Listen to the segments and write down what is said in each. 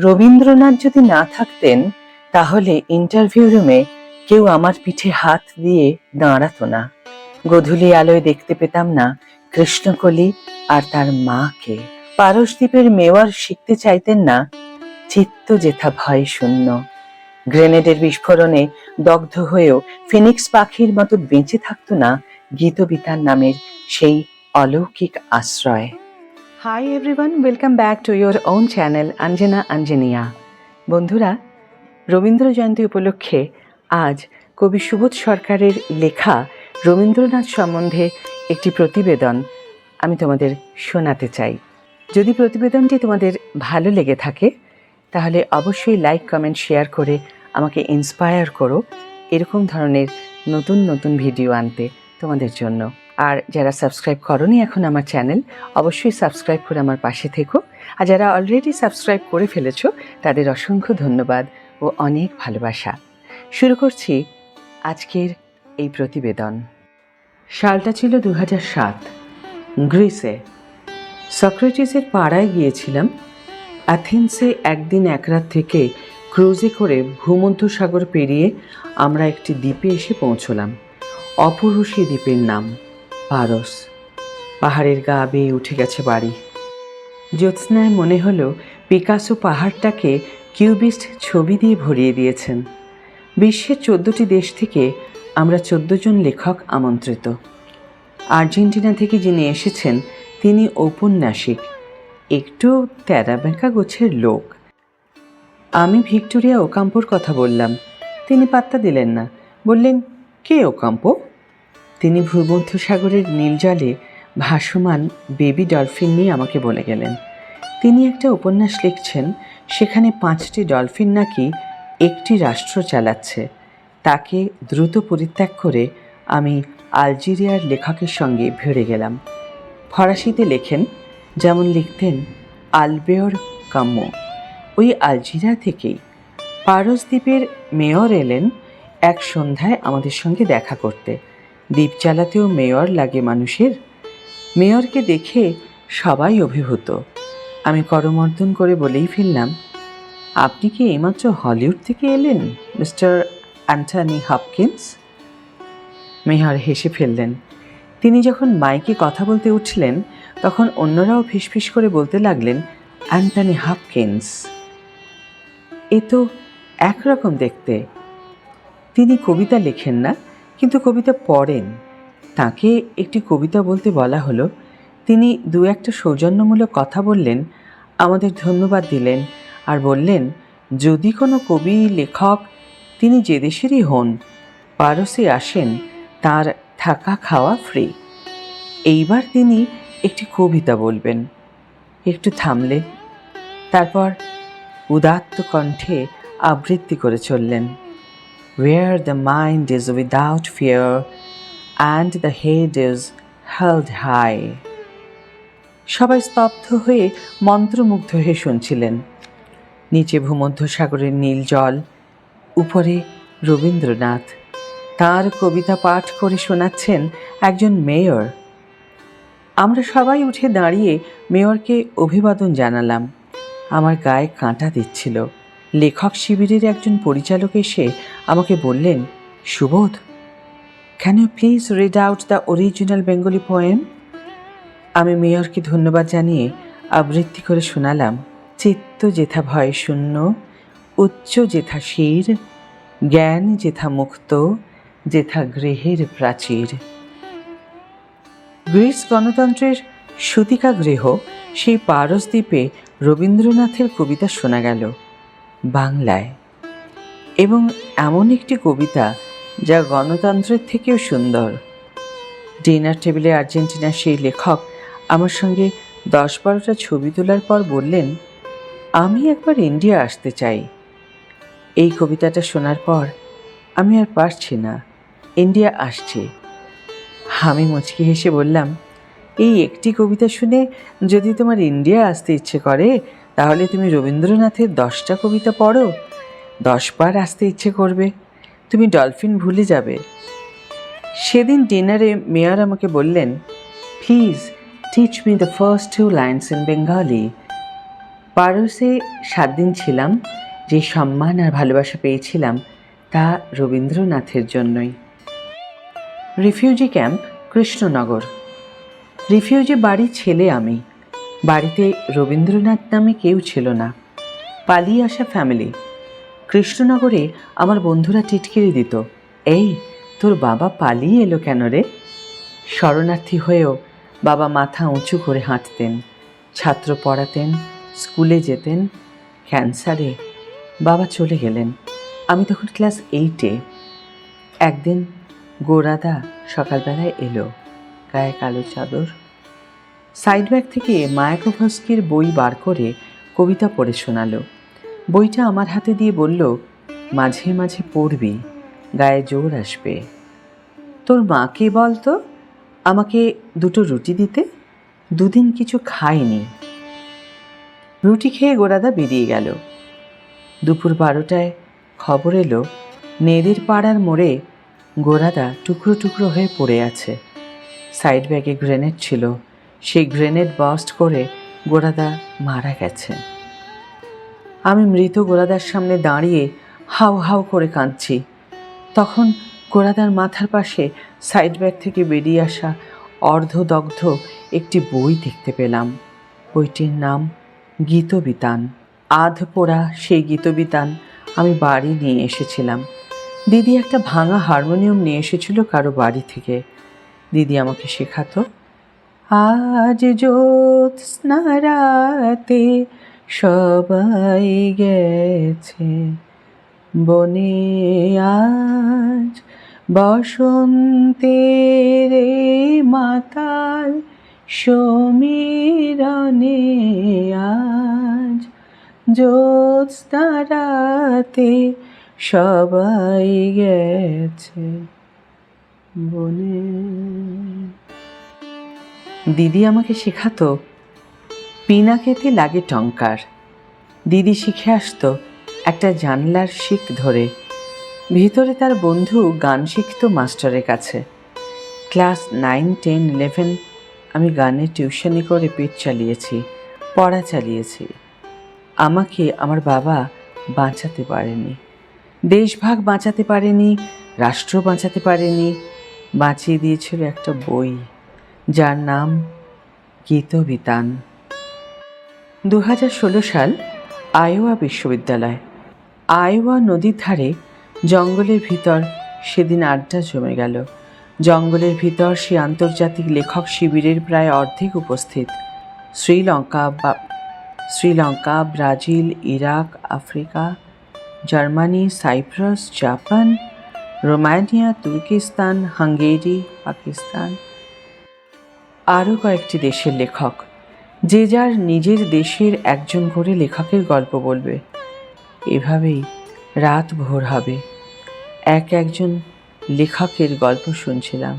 রবীন্দ্রনাথ যদি না থাকতেন তাহলে ইন্টারভিউ রুমে কেউ আমার পিঠে হাত দিয়ে দাঁড়াতো না। গোধূলি আলোয় দেখতে পেতাম না কৃষ্ণকলি আর তার মাকে। পারসদ্বীপের মেওয়ার শিখতে চাইতেন না, চিত্ত যেথা ভয় শূন্য। গ্রেনেডের বিস্ফোরণে দগ্ধ হয়েও ফিনিক্স পাখির মতো বেঁচে থাকতো না গীতবিতান নামের সেই অলৌকিক আশ্রয়। Hi everyone, welcome back to your own channel Anjana Anjania. বন্ধুরা, রবীন্দ্র জয়ন্তী উপলক্ষে আজ কবি সুবোধ সরকারের লেখা রবীন্দ্রনাথ সম্বন্ধে একটি প্রতিবেদন আমি তোমাদের শোনাতে চাই। যদি প্রতিবেদনটি তোমাদের ভালো লেগে থাকে তাহলে অবশ্যই লাইক, কমেন্ট, শেয়ার করে আমাকে ইন্সপায়ার করো এরকম ধরনের নতুন নতুন ভিডিও আনতে তোমাদের জন্য। আর যারা সাবস্ক্রাইব করোনি এখন আমার চ্যানেল, অবশ্যই সাবস্ক্রাইব করে আমার পাশে থেকো। আর যারা অলরেডি সাবস্ক্রাইব করে ফেলেছো তাদের অসংখ্য ধন্যবাদ ও অনেক ভালোবাসা। শুরু করছি আজকের এই প্রতিবেদন। সালটা ছিল 2007। গ্রিসে সক্রেটিসের পাড়ায় গিয়েছিলাম। অ্যাথেন্সে একদিন এক রাত থেকে ক্রুজে করে ভূমধ্যসাগর পেরিয়ে আমরা একটি দ্বীপে এসে পৌঁছলাম। অপূর্ব সেই দ্বীপের নাম পারস। পাহাড়ের গা বেয়ে উঠে গেছে বাড়ি। জ্যোৎস্নায় মনে হলো পিকাসো পাহাড়টাকে কিউবিস্ট ছবি দিয়ে ভরিয়ে দিয়েছেন। বিশ্বের 14টি দেশ থেকে আমরা 14 জন লেখক আমন্ত্রিত। আর্জেন্টিনা থেকে যিনি এসেছেন তিনি ঔপন্যাসিক, একটু তেরাবেঁকা গোছের লোক। আমি ভিক্টোরিয়া ওকাম্পোর কথা বললাম, তিনি পাত্তা দিলেন না। বললেন, কে ওকাম্পো? তিনি ভূমধ্যসাগরের নীল জলে ভাসমান বেবি ডলফিন নিয়ে আমাকে বলে গেলেন। তিনি একটা উপন্যাস লিখছেন, সেখানে 5টি ডলফিন নাকি একটি রাষ্ট্র চালাচ্ছে। তাকে দ্রুত পরিত্যাগ করে আমি আলজেরিয়ার লেখকের সঙ্গে ভিড়ে গেলাম। ফরাসিতে লেখেন, যেমন লিখতেন আলবেয়র কাম্যু। ওই আলজেরিয়া থেকেই। পারস দ্বীপের মেয়র এলেন এক সন্ধ্যায় আমাদের সঙ্গে দেখা করতে। দ্বীপ চালাতেও মেয়র লাগে মানুষের। মেয়রকে দেখে সবাই অভিভূত। আমি করমর্দন করে বলেই ফেললাম, আপনি কি এইমাত্র হলিউড থেকে এলেন মিস্টার অ্যান্টনি হপকিন্স? মেয়র হেসে ফেললেন। তিনি যখন মাইকে কথা বলতে উঠলেন তখন অন্যরাও ফিসফিস করে বলতে লাগলেন, অ্যান্টনি হপকিন্স। এ তো একরকম দেখতে। তিনি কবিতা লেখেন না, কিন্তু কবিতা পড়েন। তাকে একটি কবিতা বলতে বলা হলো। তিনি দু একটা সৌজন্যমূলক কথা বললেন, আমাদের ধন্যবাদ দিলেন আর বললেন, যদি কোনো কবি লেখক তিনি যে দেশেরই হন পারসে আসেন তার থাকা খাওয়া ফ্রি। এইবার তিনি একটি কবিতা বলবেন। একটু থামলেন, তারপর উদাত্ত কণ্ঠে আবৃত্তি করে চললেন, Where the mind is without fear and the head is held high. সবাই স্তব্ধ হয়ে মন্ত্রমুগ্ধ হয়ে শুনছিলেন। নিচে ভূমধ্যসাগরের নীল জল, উপরে রবীন্দ্রনাথ। তার কবিতা পাঠ করে শোনাচ্ছেন একজন মেয়র। আমরা সবাই উঠে দাঁড়িয়ে মেয়রকে অভিবাদন জানালাম। আমার গায়ে কাঁটা দিচ্ছিল। লেখক শিবিরের একজন পরিচালক এসে আমাকে বললেন, Subodh, can you please read out the original Bengali poem? আমি মেয়রকে ধন্যবাদ জানিয়ে আবৃত্তি করে শোনালাম, চিত্ত যেথা ভয় শূন্য, উচ্চ যেথা শির, জ্ঞান যেথা মুক্ত, যেথা গৃহের প্রাচীর। গ্রিস গণতন্ত্রের সূতিকা গৃহ সেই পারস দ্বীপে রবীন্দ্রনাথের কবিতা শোনা গেল বাংলায়, এবং এমন একটি কবিতা যা গণতন্ত্রের থেকেও সুন্দর। ডিনার টেবিলে আর্জেন্টিনার সেই লেখক আমার সঙ্গে 10-12টা ছবি তোলার পর বললেন, আমি একবার ইন্ডিয়া আসতে চাই। এই কবিতাটা শোনার পর আমি আর পারছি না, ইন্ডিয়া আসছি। আমি মুচকি হেসে বললাম, এই একটি কবিতা শুনে যদি তোমার ইন্ডিয়া আসতে ইচ্ছে করে তাহলে তুমি রবীন্দ্রনাথের 10টা কবিতা পড়ো, 10 বার আসতে ইচ্ছে করবে, তুমি ডলফিন ভুলে যাবে। সেদিন ডিনারে মেয়র আমাকে বললেন, please teach me the first 2 lines in Bengali. পারসে 7 দিন ছিলাম। যে সম্মান আর ভালোবাসা পেয়েছিলাম তা রবীন্দ্রনাথের জন্যই। Refugee camp, Krishnanagar. রিফিউজি বাড়ির ছেলে আমি। বাড়িতে রবীন্দ্রনাথ নামে কেউ ছিল না। পালিয়ে আসা ফ্যামিলি। কৃষ্ণনগরে আমার বন্ধুরা টিটকিরি দিত, এই তোর বাবা পালিয়ে এলো কেন রে? শরণার্থী হয়েও বাবা মাথা উঁচু করে হাঁটতেন, ছাত্র পড়াতেন, স্কুলে যেতেন। ক্যান্সারে বাবা চলে গেলেন। আমি তখন ক্লাস 8-এ। একদিন গোরাদা সকালবেলায় এলো, গায়ে কালো চাদর। সাইড ব্যাগ থেকে মায়াকোভস্কির বই বার করে কবিতা পড়ে শোনালো। বইটা আমার হাতে দিয়ে বলল, মাঝে মাঝে পড়বি, গায়ে জোর আসবে। তোর মাকে বলতো আমাকে 2টো রুটি দিতে, 2 দিন কিছু খাইনি। রুটি খেয়ে গোরাদা বেরিয়ে গেল। দুপুর 12টায় খবর এলো নেদের পাড়ার মোড়ে গোরাদা টুকরো টুকরো হয়ে পড়ে আছে। সাইড ব্যাগে গ্রেনেড ছিল, সেই গ্রেনেড বাস্ট করে গোরাদা মারা গেছে। আমি মৃত গোরাদার সামনে দাঁড়িয়ে হাউ হাউ করে কাঁদছি। তখন গোরাদার মাথার পাশে সাইড ব্যাগ থেকে বেরিয়ে আসা অর্ধদগ্ধ একটি বই দেখতে পেলাম। বইটির নাম গীতবিতান। আধ পোড়া সেই গীতবিতান আমি বাড়ি নিয়ে এসেছিলাম। দিদি একটা ভাঙা হারমোনিয়াম নিয়ে এসেছিল কারো বাড়ি থেকে। দিদি আমাকে শেখাতো, আজ জ্যোৎস্না রাতে সবাই গেছে বনে, আজ বসন্তের মাতাল সমীরণে, আজ জ্যোৎস্না রাতে সবাই গেছে বনে। দিদি আমাকে শেখাতো, পিনাকেতে লাগে টঙ্কার। দিদি শিখে আসতো একটা জানলার শিক ধরে। ভিতরে তার বন্ধু গান শিখতো মাস্টারের কাছে। ক্লাস 9, 10, 11 আমি গানের টিউশনি করে পেট চালিয়েছি, পড়া চালিয়েছি। আমাকে আমার বাবা বাঁচাতে পারেনি, দেশভাগ বাঁচাতে পারেনি, রাষ্ট্র বাঁচাতে পারেনি। বাঁচিয়ে দিয়েছিল একটা বই যার নাম গীতবিতান। 2016 সাল, আইওয়া বিশ্ববিদ্যালয়। আইওয়া নদীর ধারে জঙ্গলের ভিতর সেদিন আড্ডা জমে গেল। জঙ্গলের ভিতর সে আন্তর্জাতিক লেখক শিবিরের প্রায় অর্ধেক উপস্থিত। Sri Lanka, Brazil, Iraq, Africa, Germany, Cyprus, Japan, Romania, Turkestan, Hungary, Pakistan, আরও কয়েকটি দেশের লেখক। যে যার নিজের দেশের একজন করে লেখকের গল্প বলবে। এভাবেই রাত ভোর হবে, একজন লেখকের গল্প শুনছিলাম।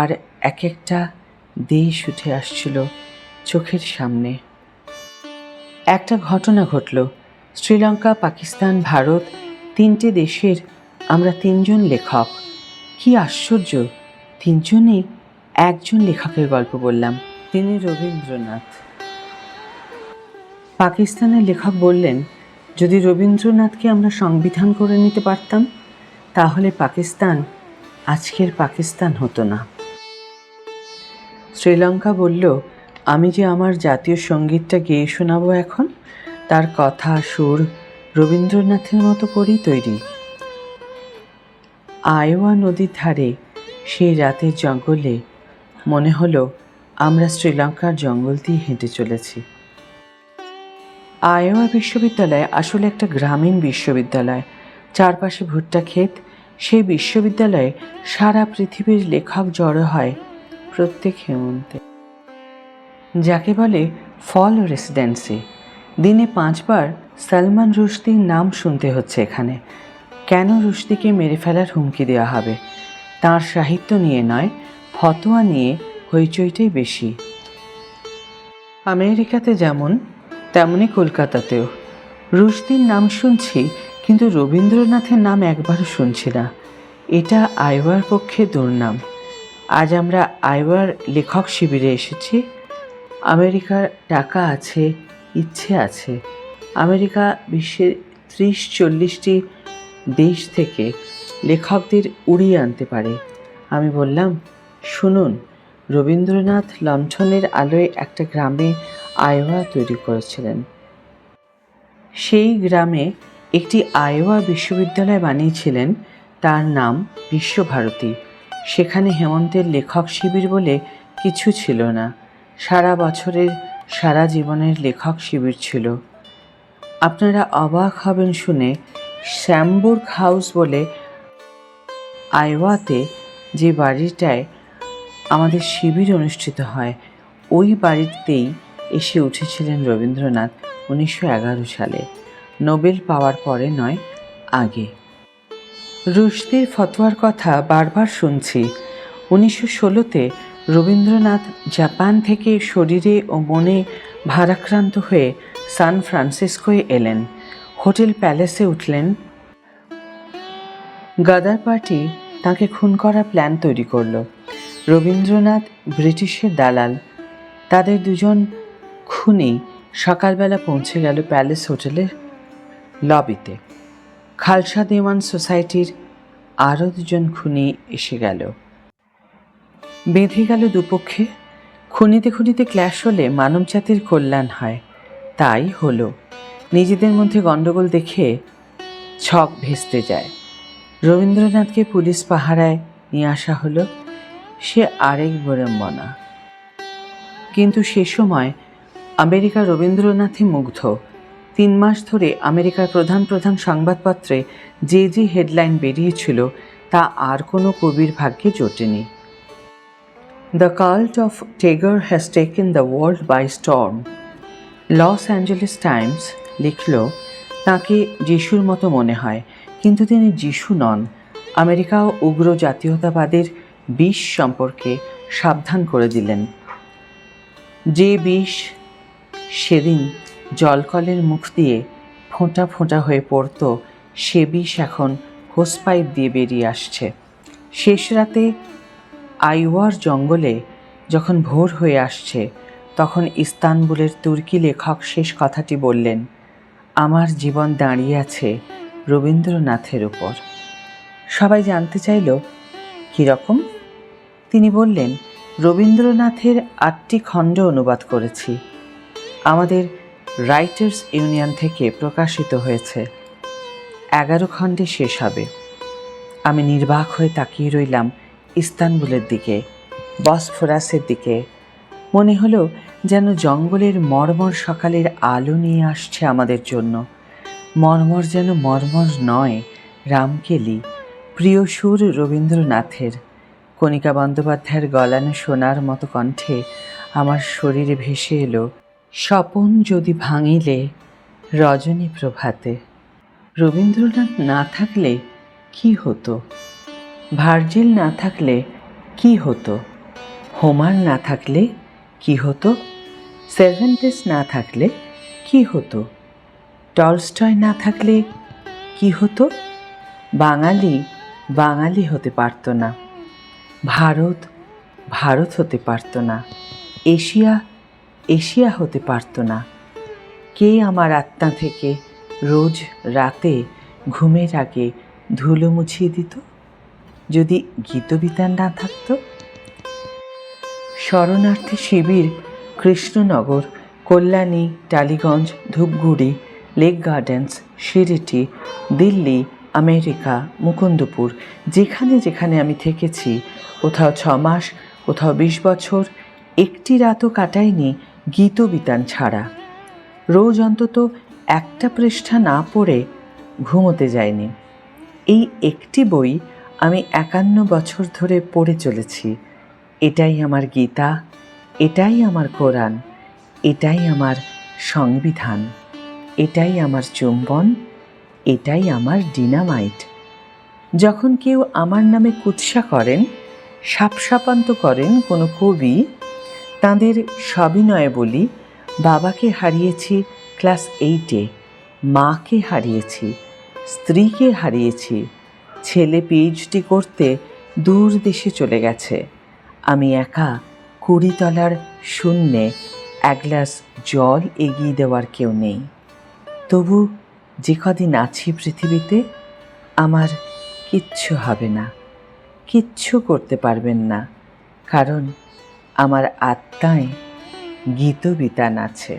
আর একটা দেশ উঠে আসছিল চোখের সামনে। একটা ঘটনা ঘটল। শ্রীলঙ্কা, পাকিস্তান, ভারত, 3টে দেশের আমরা 3জন লেখক। কি আশ্চর্য, 3জনেই একজন লেখকের গল্প বললাম, তিনি রবীন্দ্রনাথ। পাকিস্তানের লেখক বললেন, যদি রবীন্দ্রনাথকে আমরা সংবিধান করে নিতে পারতাম তাহলে পাকিস্তান আজকের পাকিস্তান হতো না। শ্রীলঙ্কা বলল, আমি যে আমার জাতীয় সঙ্গীতটা গেয়ে শোনাবো এখন, তার কথা সুর রবীন্দ্রনাথের মতো করেই তৈরি। আইওয়া নদীর ধারে সেই রাতের জঙ্গলে মনে হলো আমরা শ্রীলঙ্কার জঙ্গল দিয়ে হেঁটে চলেছি। আইওয়া বিশ্ববিদ্যালয় আসলে একটা গ্রামীণ বিশ্ববিদ্যালয়, চারপাশে ভুট্টা ক্ষেত। সেই বিশ্ববিদ্যালয়ে সারা পৃথিবীর লেখক জড়ো হয় প্রত্যেক হেমন্তে, যাকে বলে ফল রেসিডেন্সি। দিনে 5 বার সালমান রুশদির নাম শুনতে হচ্ছে এখানে। কেন রুশদিকে মেরে ফেলার হুমকি দেওয়া হবে? তাঁর সাহিত্য নিয়ে নয়, ফতোয়া নিয়ে হইচইটাই বেশি। আমেরিকাতে যেমন তেমনি কলকাতাতেও রুশদির নাম শুনছি, কিন্তু রবীন্দ্রনাথের নাম একবারও শুনছি না। এটা আইওয়ার পক্ষে দুর্নাম। আজ আমরা আইওয়ার লেখক শিবিরে এসেছি। আমেরিকার টাকা আছে, ইচ্ছে আছে। আমেরিকা বিশ্বের 30-40টি দেশ থেকে লেখকদের উড়িয়ে আনতে পারে। আমি বললাম, শুনুন, রবীন্দ্রনাথ লণ্ঠনের আলোয় একটা গ্রামে আইওয়া তৈরি করেছিলেন। সেই গ্রামে একটি আইওয়া বিশ্ববিদ্যালয় বানিয়েছিলেন, তার নাম বিশ্বভারতী। সেখানে হেমন্তের লেখক শিবির বলে কিছু ছিল না, সারা বছরের সারা জীবনের লেখক শিবির ছিল। আপনারা অবাক হবেন শুনে, শ্যামবুর্গ হাউস বলে আইওয়াতে যে বাড়িটায় আমাদের শিবির অনুষ্ঠিত হয়, ওই বাড়িতেই এসে উঠেছিলেন রবীন্দ্রনাথ 1911 সালে, নোবেল পাওয়ার পরে নয়, আগে। রুশদির ফতোয়ার কথা বারবার শুনছি। 1916-তে রবীন্দ্রনাথ জাপান থেকে শরীরে ও মনে ভারাক্রান্ত হয়ে সান ফ্রান্সিসকোয় এলেন। হোটেল প্যালেসে উঠলেন। গাদার পার্টি তাঁকে খুন করার প্ল্যান তৈরি করল। রবীন্দ্রনাথ ব্রিটিশের দালাল। তাদের দুজন খুনি সকালবেলা পৌঁছে গেল প্যালেস হোটেলের লবিতে। খালসা দেওয়ান সোসাইটির আরও দুজন খুনি এসে গেল। বেঁধে গেল দুপক্ষে। খুনিতে খুনিতে ক্ল্যাশ হলে মানবজাতির কল্যাণ হয়। তাই হলো। নিজেদের মধ্যে গণ্ডগোল দেখে ছক ভেস্তে যায়। রবীন্দ্রনাথকে পুলিশ পাহারায় নিয়ে আসা হলো। সে আরেক বিড়ম্বনা। কিন্তু সে সময় আমেরিকা রবীন্দ্রনাথে মুগ্ধ। 3 মাস ধরে আমেরিকার প্রধান প্রধান সংবাদপত্রে যে যে হেডলাইন বেরিয়েছিল, তা আর কোনো কবির ভাগ্যে জোটেনি। The cult of Tagore has taken the world by storm. Los Angeles Times লিখল, তাঁকে যিশুর মতো মনে হয়, কিন্তু তিনি যিশু নন। আমেরিকাও উগ্র জাতীয়তাবাদের বিষ সম্পর্কে সাবধান করে দিলেন। যে বিষ সেদিন জলকলের মুখ দিয়ে ফোঁটা ফোঁটা হয়ে পড়ত, সে বিষ এখন হোসপাইপ দিয়ে বেরিয়ে আসছে। শেষ রাতে আইওয়ার জঙ্গলে যখন ভোর হয়ে আসছে, তখন ইস্তানবুলের তুর্কি লেখক শেষ কথাটি বললেন, আমার জীবন দাঁড়িয়ে আছে রবীন্দ্রনাথের উপর। সবাই জানতে চাইল, কীরকম? তিনি বললেন, রবীন্দ্রনাথের 8টি খণ্ড অনুবাদ করেছি। আমাদের রাইটার্স ইউনিয়ন থেকে প্রকাশিত হয়েছে। 11 খণ্ডে শেষ হবে। আমি নির্বাক হয়ে তাকিয়ে রইলাম ইস্তানবুলের দিকে, বসফোরাসের দিকে। মনে হলো যেন জঙ্গলের মর্মর সকালের আলো নিয়ে আসছে আমাদের জন্য। মর্মর যেন মর্মর নয়, রামকেলি, প্রিয় সুর রবীন্দ্রনাথের। কণিকা বন্দ্যোপাধ্যায়ের গলানো সোনার মতো কণ্ঠে আমার শরীরে ভেসে এলো, স্বপন যদি ভাঙিলে রজনী প্রভাতে। রবীন্দ্রনাথ না থাকলে কি হতো? ভার্জিল না থাকলে কি হতো? হোমার না থাকলে কি হতো? সেরভেন্টেস না থাকলে কি হতো? টলস্টয় না থাকলে কি হতো? বাঙালি বাঙালি হতে পারত না। ভারত ভারত হতে পারত না। এশিয়া এশিয়া হতে পারত না। কে আমার আত্মা থেকে রোজ রাতে ঘুমের আগে ধুলো মুছিয়ে দিত? যদি গীতবিতান না থাকত। শরণার্থী শিবির Krishnanagar, Kalyani, Tollygunge, Dhupguri, Lake Gardens, Shiriti, Delhi, America, Mukundapur, যেখানে যেখানে আমি থেকেছি, কোথাও 6 মাস, কোথাও 20 বছর, একটি রাতও কাটাইনি গীতবিতান ছাড়া। রোজ অন্তত একটা পৃষ্ঠা না পড়ে ঘুমোতে যাইনি। এই একটি বই আমি 51 বছর ধরে পড়ে চলেছি। এটাই আমার গীতা, এটাই আমার কোরআন, এটাই আমার সংবিধান। এটাই আমার চুম্বন, এটাই আমার ডিনামাইট। যখন কেউ আমার নামে কুৎসা করেন, শাপশাপান্ত করেন কোনো কবি, তাঁদের সবিনয়ে বলি, বাবাকে হারিয়েছি ক্লাস 8-এ, মাকে হারিয়েছি, স্ত্রীকে হারিয়েছি, ছেলে পিএইচডি করতে দূর দেশে চলে গেছে, আমি একা 20 তলার শূন্যে, এক গ্লাস জল এগিয়ে দেওয়ার কেউ নেই। তবু যে কদিন আছি পৃথিবীতে, আমার কিচ্ছু হবে না, কিচ্ছু করতে পারবেন না, কারণ আমার আত্মায় গীতবিতান আছে।